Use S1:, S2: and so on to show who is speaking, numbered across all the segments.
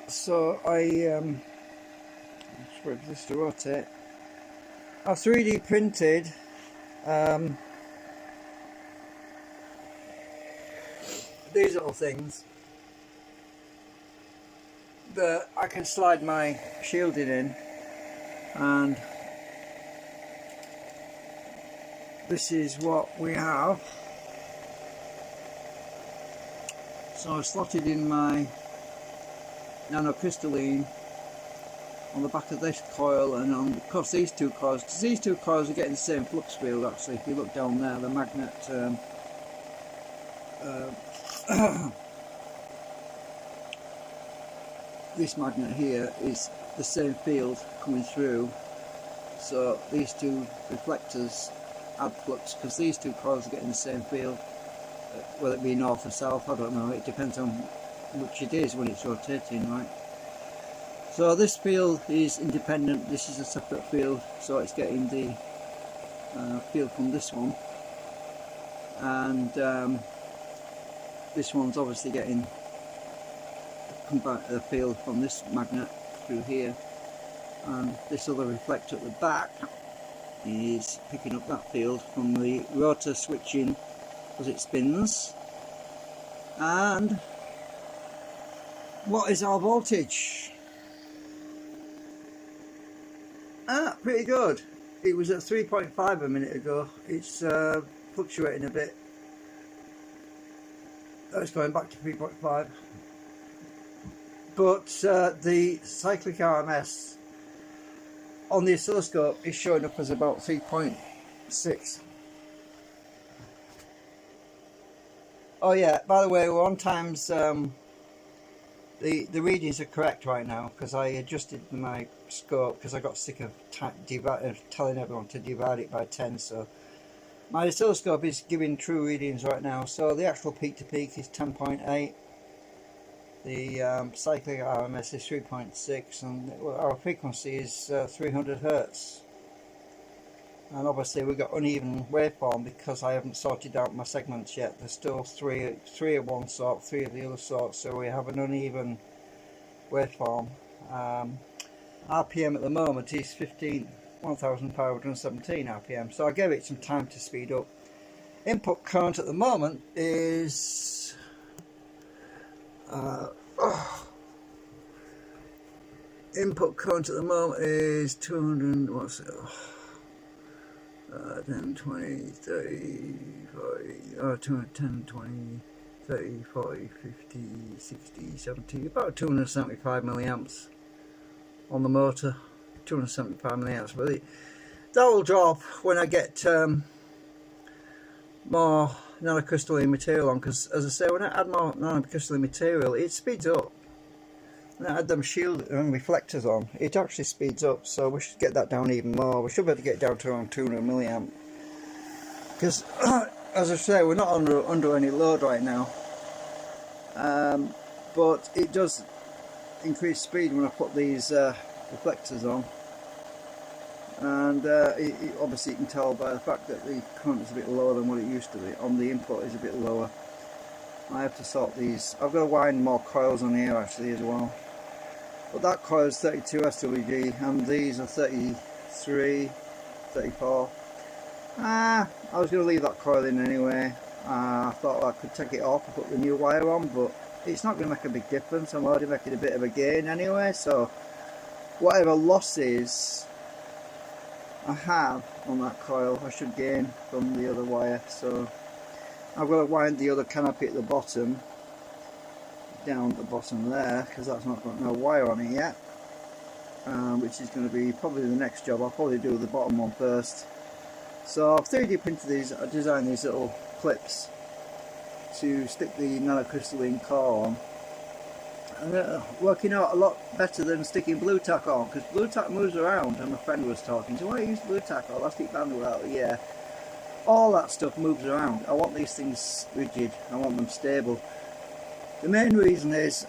S1: So I just wait for this to rotate. I 3D printed these little things that I can slide my shielding in, and this is what we have. So I slotted in my nanocrystalline on the back of this coil and on, of course, these two coils, because these two coils are getting the same flux field. Actually, if you look down there, the magnet this magnet here is the same field coming through, so these two reflectors add flux because these two coils are getting the same field, whether it be north or south, I don't know, it depends on which it is when it's rotating, right? So this field is independent, this is a separate field, so it's getting the field from this one, and this one's obviously getting the field from this magnet through here, and this other reflector at the back is picking up that field from the rotor switching as it spins. And what is our voltage? Pretty good. It was at 3.5 a minute ago. It's fluctuating a bit. It's going back to 3.5. But the cyclic RMS on the oscilloscope is showing up as about 3.6. Oh yeah, by the way, we're on times. The readings are correct right now because I adjusted my scope because I got sick of telling everyone to divide it by 10. So my oscilloscope is giving true readings right now. So the actual peak to peak is 10.8. The cyclic RMS is 3.6, and our frequency is 300 Hertz. And obviously we've got uneven waveform because I haven't sorted out my segments yet. There's still three of one sort, 3 of the other sort, so we have an uneven waveform. RPM at the moment is 1517 RPM, so I gave it some time to speed up. Input current at the moment is input current at the moment is 200, what's it? 10, 20, 30, 40, 10, 20, 30, 40, 50, 60, 70, about 275 milliamps on the motor, 275 milliamps, but that will drop when I get more nanocrystalline material on, because as I say, when I add more nanocrystalline material, it speeds up. When I add them shield and reflectors on, it actually speeds up, so we should get that down even more. We should be able to get down to around 200 milliamp, because as I say, we're not under any load right now, but it does increase speed when I put these reflectors on. And obviously you can tell by the fact that the current is a bit lower than what it used to be. On the input is a bit lower. I have to sort these. I've got to wind more coils on here actually as well. But that coil is 32 SWG and these are 33, 34. I was going to leave that coil in anyway. I thought I could take it off and put the new wire on, but it's not going to make a big difference. I'm already making a bit of a gain anyway, so whatever losses I have on that coil, I should gain from the other wire. So I've got to wind the other canopy at the bottom down at the bottom there, because that's not got no wire on it yet, which is going to be probably the next job. I'll probably do the bottom one first. So I've 3D printed these. I designed these little clips to stick the nanocrystalline core on, and working out a lot better than sticking blue tack on, because blue tack moves around, and my friend was talking, so why use blue tack or elastic band? Well, yeah, all that stuff moves around. I want these things rigid, I want them stable. The main reason is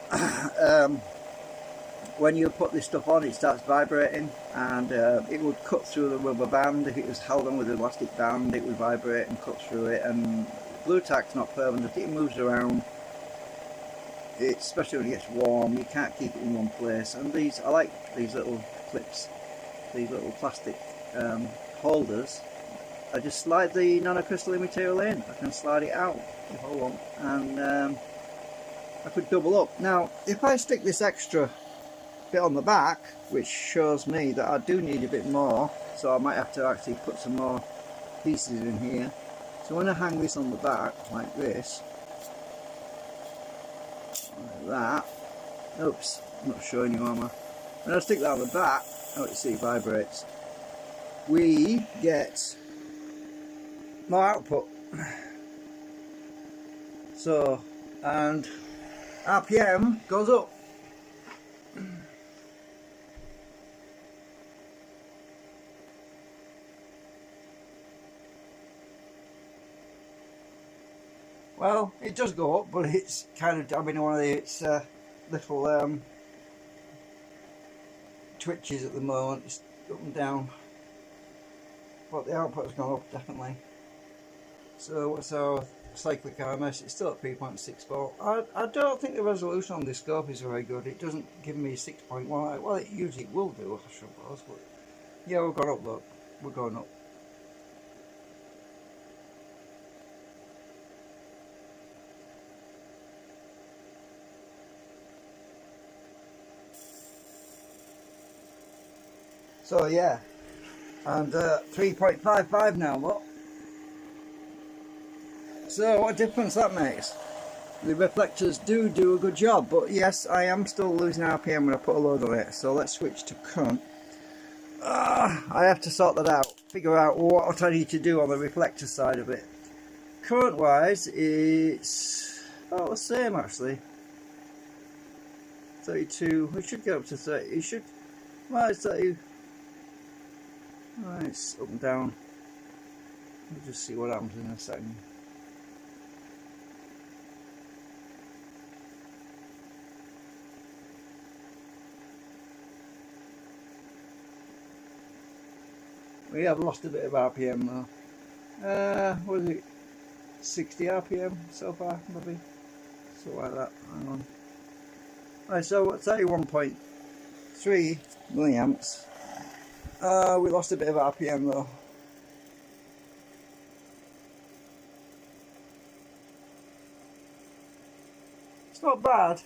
S1: when you put this stuff on, it starts vibrating, and it would cut through the rubber band. If it was held on with an elastic band, it would vibrate and cut through it, and blue tack's not permanent, it moves around. especially when it gets warm, you can't keep it in one place. And these, I like these little clips, these little plastic holders. I just slide the nanocrystalline material in. I can slide it out if I want, and I could double up. Now, if I stick this extra bit on the back, which shows me that I do need a bit more, so I might have to actually put some more pieces in here. So when I hang this on the back like this, like that, oops, I'm not showing you, am I? When I stick that on the back, oh, you see it vibrates, we get more output. So, and RPM goes up. Well, it does go up, but it's kind of, I mean, one of its little twitches at the moment. It's up and down, but the output has gone up definitely. So what's our cyclic RMS? It's still at 3.6 volt. I don't think the resolution on this scope is very good. It doesn't give me 6.1. Well, it usually will do, I suppose, but yeah, we've gone up, look, we're going up. So yeah, and 3.55 now, look. So what difference that makes? The reflectors do a good job, but yes, I am still losing RPM when I put a load on it. So let's switch to current. I have to sort that out, figure out what I need to do on the reflector side of it. Current wise, it's about the same actually. 32, we should get up to 30, it should, well, it's 30. Right, it's up and down. We'll just see what happens in a second. We have lost a bit of RPM though. What is it? 60 RPM so far, maybe? Something like that. Hang on. Right, so 31.3 milliamps. We lost a bit of RPM though. It's not bad.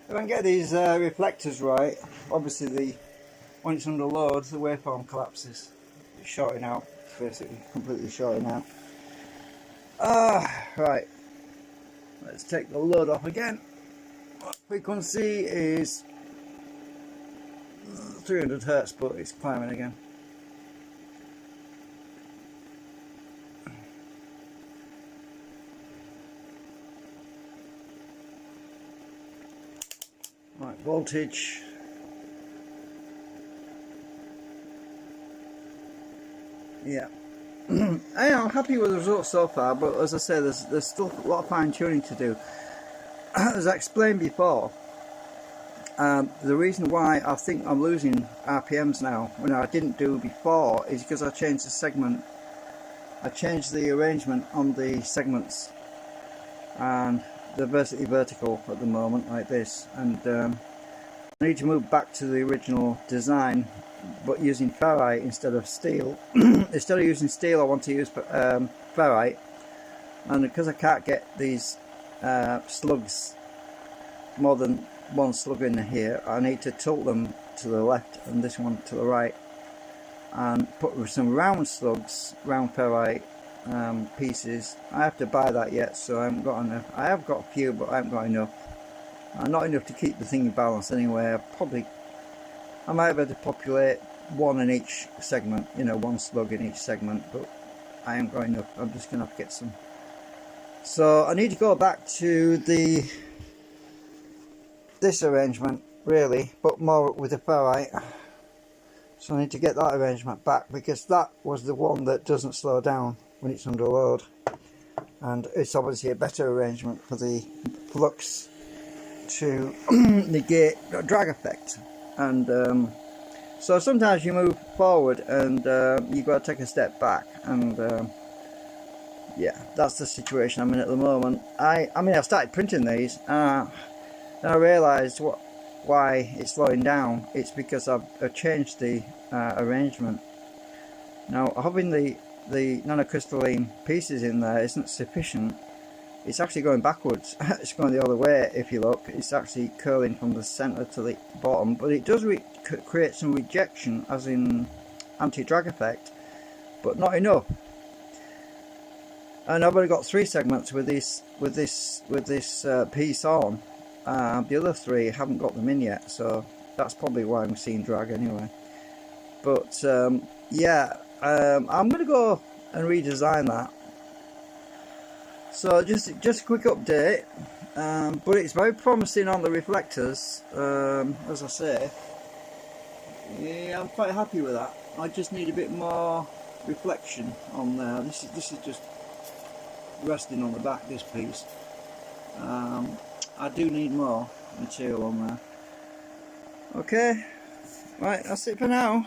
S1: If I can get these reflectors right, obviously when it's under load, the waveform collapses. It's shorting out, basically completely shorting out. Right, let's take the load off again. Frequency is 300 hertz, but it's climbing again. Right, voltage. Yeah. I am happy with the results so far, but as I say, there's still a lot of fine tuning to do. As I explained before, the reason why I think I'm losing RPMs now when I didn't do before is because I changed the segment. I changed the arrangement on the segments, and they're basically vertical at the moment like this, and I need to move back to the original design, but using ferrite instead of steel. Instead of using steel, I want to use ferrite, and because I can't get these slugs, more than one slug in here, I need to tilt them to the left and this one to the right, and put some round slugs, round ferrite pieces. I have to buy that yet, so I haven't got enough. I have got a few, but I haven't got enough. Not enough to keep the thing in balance anyway. I might be able to populate one in each segment, you know, one slug in each segment, but I ain't got enough. I'm just gonna have to get some. So I need to go back to this arrangement really, but more with the ferrite. So I need to get that arrangement back, because that was the one that doesn't slow down when it's under load, and it's obviously a better arrangement for the flux to negate drag effect. And So sometimes you move forward and you've got to take a step back, and yeah, that's the situation I'm in at the moment. I mean, I've started printing these, and I realised why it's slowing down. It's because I've changed the arrangement. Now, having the nanocrystalline pieces in there isn't sufficient. It's actually going backwards. It's going the other way. If you look, it's actually curling from the centre to the bottom, but it does create some rejection, as in anti-drag effect, but not enough. And I've only got 3 segments with this piece on. The other 3 haven't got them in yet, so that's probably why I'm seeing drag anyway. But yeah, I'm going to go and redesign that. So just a quick update, but it's very promising on the reflectors, as I say. Yeah, I'm quite happy with that. I just need a bit more reflection on there. This is just resting on the back, this piece. I do need more material on there. Okay, right, that's it for now.